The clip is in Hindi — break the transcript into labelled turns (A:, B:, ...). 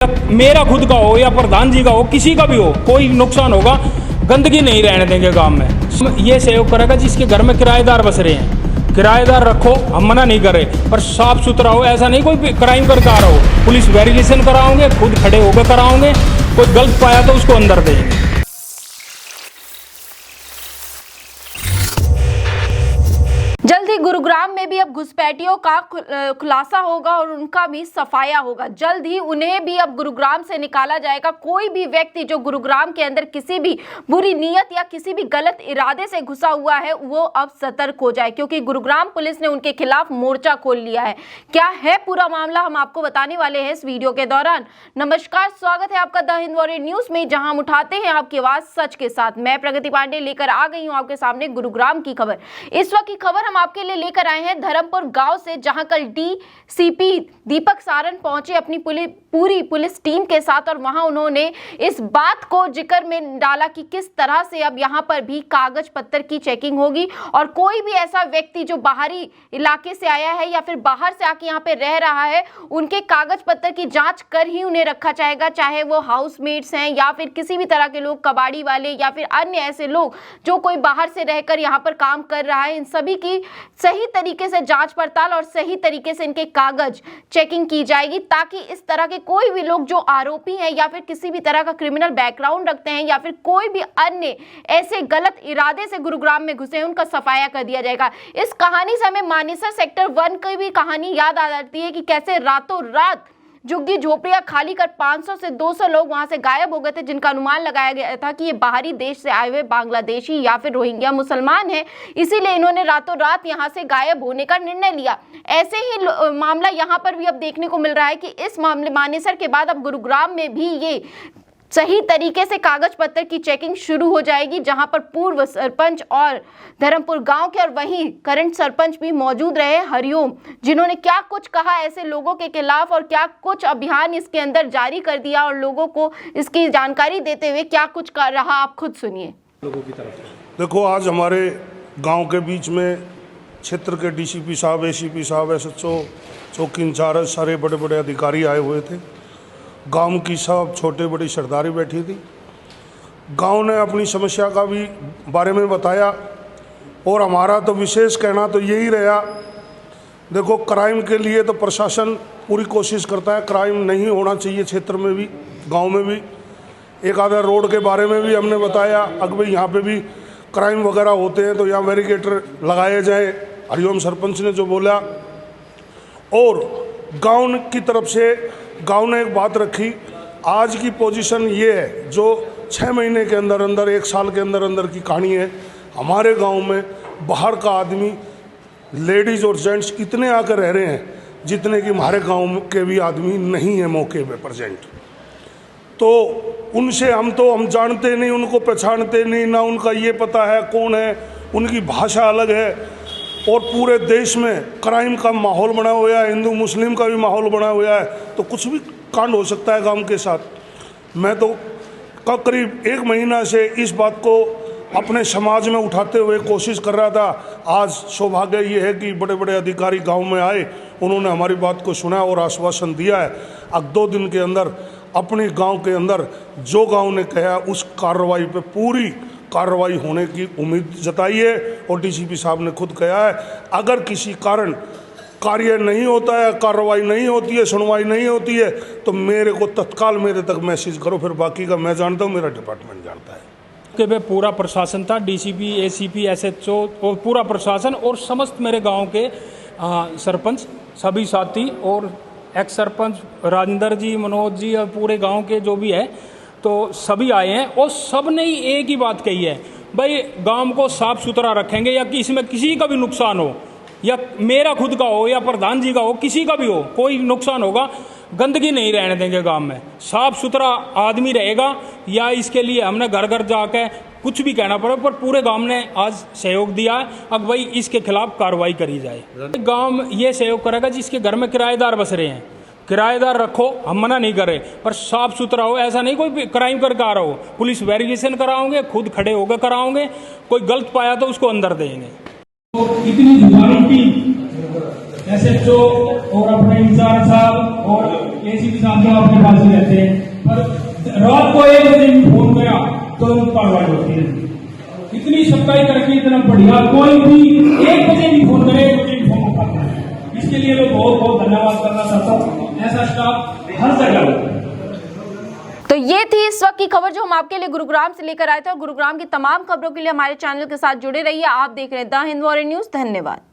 A: मेरा खुद का हो या प्रधान जी का हो, किसी का भी हो, कोई नुकसान होगा, गंदगी नहीं रहने देंगे गांव में। ये सहयोग करेगा जिसके घर में किराएदार बस रहे हैं, किराएदार रखो, हम मना नहीं कर रहे, पर साफ सुथरा हो। ऐसा नहीं कोई क्राइम करके आ रहा हो, पुलिस वेरिफिकेशन कराओगे, खुद खड़े होकर कराओगे, कोई गलत पाया तो उसको अंदर देंगे।
B: जल्द ही गुरुग्राम में भी अब घुसपैठियों का खुलासा होगा और उनका भी सफाया होगा। जल्द ही उन्हें भी अब गुरुग्राम से निकाला जाएगा। कोई भी व्यक्ति जो गुरुग्राम के अंदर किसी भी बुरी नीयत या किसी भी गलत इरादे से घुसा हुआ है, वो अब सतर्क हो जाए, क्योंकि गुरुग्राम पुलिस ने उनके खिलाफ मोर्चा खोल लिया है। क्या है पूरा मामला, हम आपको बताने वाले हैं इस वीडियो के दौरान। नमस्कार, स्वागत है आपका द हिंद वॉरियर न्यूज में, जहां हम उठाते हैं आपकी आवाज सच के साथ। मैं प्रगति पांडे लेकर आ गई हूं आपके सामने गुरुग्राम की खबर। इस वक्त की खबर हम आपके लिए लेकर आए हैं धर्मपुर गांव से, जहां कल डीसीपी दीपक सारन पहुंचे अपनी पूरी पुलिस टीम के साथ, और वहां उन्होंने इस बात को जिक्र में डाला कि किस तरह से अब यहां पर भी कागज पत्तर की चेकिंग होगी, और कोई भी ऐसा व्यक्ति जो बाहरी इलाके से आया है या फिर बाहर से आके यहाँ पे रह रहा है, उनके कागज पत्तर की जांच कर ही उन्हें रखा जाएगा, चाहे वो हाउसमेट्स हैं या फिर किसी भी तरह के लोग, कबाड़ी वाले या फिर अन्य ऐसे लोग जो कोई बाहर से रहकर यहाँ पर काम कर रहा है। इन सभी की सही तरीके से जांच पड़ताल और सही तरीके से इनके कागज चेकिंग की जाएगी, ताकि इस तरह के कोई भी लोग जो आरोपी हैं या फिर किसी भी तरह का क्रिमिनल बैकग्राउंड रखते हैं या फिर कोई भी अन्य ऐसे गलत इरादे से गुरुग्राम में घुसे हैं, उनका सफाया कर दिया जाएगा। इस कहानी से हमें मानेसर सेक्टर 1 की भी कहानी याद आ जाती है कि कैसे रातों रात झुग्गी झोपड़ियां खाली कर 500 से 200 लोग वहां से गायब हो गए थे, जिनका अनुमान लगाया गया था कि ये बाहरी देश से आए हुए बांग्लादेशी या फिर रोहिंग्या मुसलमान हैं, इसीलिए इन्होंने रातों रात यहां से गायब होने का निर्णय लिया। ऐसे ही मामला यहां पर भी अब देखने को मिल रहा है कि इस मामले मानेसर के बाद अब गुरुग्राम में भी ये सही तरीके से कागज पत्र की चेकिंग शुरू हो जाएगी, जहां पर पूर्व सरपंच और धर्मपुर गांव के और वहीं करंट सरपंच भी मौजूद रहे, हरिओम, जिन्होंने क्या कुछ कहा ऐसे लोगों के खिलाफ और क्या कुछ अभियान इसके अंदर जारी कर दिया और लोगों को इसकी जानकारी देते हुए क्या कुछ कर रहा, आप खुद सुनिए।
C: लोगों की तरफ देखो, आज हमारे गाँव के बीच में क्षेत्र के डीसीपी साहब, एसीपी साहब, SHO, चौकी इंचार्ज, सारे बड़े बड़े अधिकारी आए हुए थे। गांव की सब छोटे बड़ी सरदारी बैठी थी। गांव ने अपनी समस्या का भी बारे में बताया, और हमारा तो विशेष कहना तो यही रहा, देखो क्राइम के लिए तो प्रशासन पूरी कोशिश करता है, क्राइम नहीं होना चाहिए क्षेत्र में भी, गांव में भी। एक आधा रोड के बारे में भी हमने बताया, अगर भाई यहाँ पे भी क्राइम वगैरह होते हैं तो यहाँ बैरिकेटर लगाए जाए, हरिओम सरपंच ने जो बोला। और गाँव की तरफ से गांव ने एक बात रखी, आज की पोजीशन ये है, जो 6 महीने के अंदर अंदर, 1 साल के अंदर अंदर की कहानी है, हमारे गांव में बाहर का आदमी, लेडीज़ और जेंट्स इतने आकर रह रहे हैं जितने कि हमारे गांव के भी आदमी नहीं है मौके पे प्रेजेंट। तो उनसे हम जानते नहीं, उनको पहचानते नहीं, ना उनका ये पता है कौन है, उनकी भाषा अलग है, और पूरे देश में क्राइम का माहौल बना हुआ है, हिंदू मुस्लिम का भी माहौल बना हुआ है, तो कुछ भी कांड हो सकता है गांव के साथ। मैं तो करीब 1 महीना से इस बात को अपने समाज में उठाते हुए कोशिश कर रहा था। आज सौभाग्य ये है कि बड़े बड़े अधिकारी गांव में आए, उन्होंने हमारी बात को सुना और आश्वासन दिया है। अब 2 दिन के अंदर अपने गाँव के अंदर जो गाँव ने कहा उस कार्रवाई पर पूरी कार्रवाई होने की उम्मीद जताई है, और डीसीपी साहब ने खुद कहा है, अगर किसी कारण कार्य नहीं होता है, कार्रवाई नहीं होती है, सुनवाई नहीं होती है, तो मेरे को तत्काल मेरे तक मैसेज करो, फिर बाकी का मैं जानता हूँ, मेरा डिपार्टमेंट जानता है।
A: के पे पूरा प्रशासन था, डीसीपी, एसीपी, SHO और पूरा प्रशासन, और समस्त मेरे गांव के सरपंच, सभी साथी और एक्स सरपंच राजेंद्र जी, मनोज जी, और पूरे गांव के जो भी है, तो सभी आए हैं, और सब ने ही एक ही बात कही है, भाई गांव को साफ सुथरा रखेंगे, या कि इसमें किसी का भी नुकसान हो, या मेरा खुद का हो या प्रधान जी का हो, किसी का भी हो, कोई नुकसान होगा, गंदगी नहीं रहने देंगे गांव में, साफ सुथरा आदमी रहेगा। या इसके लिए हमने घर घर जाके कुछ भी कहना पड़े, पर पूरे गांव ने आज सहयोग दिया है, अब भाई इसके खिलाफ कार्रवाई करी जाए। गांव ये सहयोग करेगा जिसके घर में किराएदार बस रहे हैं, किराएदार रखो, हम मना नहीं कर रहे, पर साफ सुथरा हो। ऐसा नहीं कोई क्राइम करके आ रहा हो, पुलिस वेरिफिकेशन कराओगे, खुद खड़े होकर कराओगे, कोई गलत पाया तो उसको अंदर देंगे।
D: तो इतनी जुबानी टीम SHO और अपने इंचार्ज साहब और
A: एसीपी साहब तो अपने पास ही रहते हैं, पर रात को 1 बजे भी फोन करा तो कार्रवाई होती है। इतनी सफाई करके इतना बढ़िया, कोई भी 1 बजे भी फोन करे 1 बजे भी फोन उठाता है। इसके लिए मैं बहुत बहुत धन्यवाद करना चाहता हूँ। ऐसा स्टाफ हर जगह हो।
B: तो ये थी इस वक्त की खबर जो हम आपके लिए गुरुग्राम से लेकर आए थे, और गुरुग्राम की तमाम खबरों के लिए हमारे चैनल के साथ जुड़े रहिए। आप देख रहे हैं द हिंदू न्यूज। धन्यवाद।